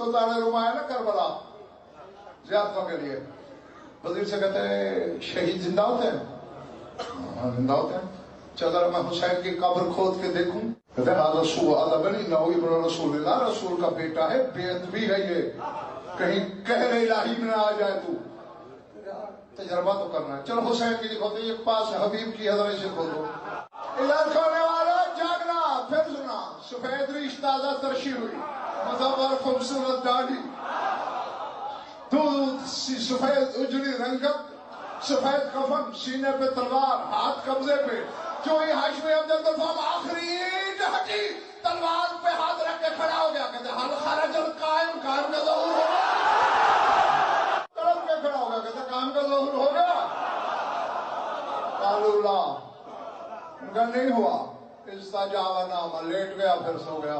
सुल्तान रुमाया ना करबला ज्यादा के लिए वजीर से कहते हैं शहीद जिंदा होते हैं? हाँ जिंदा होते हैं। चलो मैं हुसैन की कब्र खोद के देखूं? कहते हैं रसूल अदबनी नौ इब्न रसूलुल्लाह, रसूल का बेटा है, बेअदबी है ये, कहीं कहर इलाही में आ जाए तू। तजर्बा तो करना है। चलो हुसैन की खोदो, ये पास हबीब की हजरे से खोदो। इधर खोने वाला जागना, फिर सुना सफेद रीश ताजा तरशी हुई, मज़हब खूबसूरत दाढ़ी, दूध सफेद उजड़ी रंगत, सफेद कफन, सीने पे तलवार, हाथ कब्जे पे, जो ही हाशमी अब्दुल गफ्फार आखिरी ईंट हटी, तलवार पे हाथ रख के खड़ा हो गया। कहते हल खरजल कायम, काम का ज़हूर हो गया। तड़प के खड़ा हो गया, कहते काम का ज़हूर हो गया। कालूला उनका नहीं हुआ, इस्ताजावा नामा, लेट गया फिर सो गया।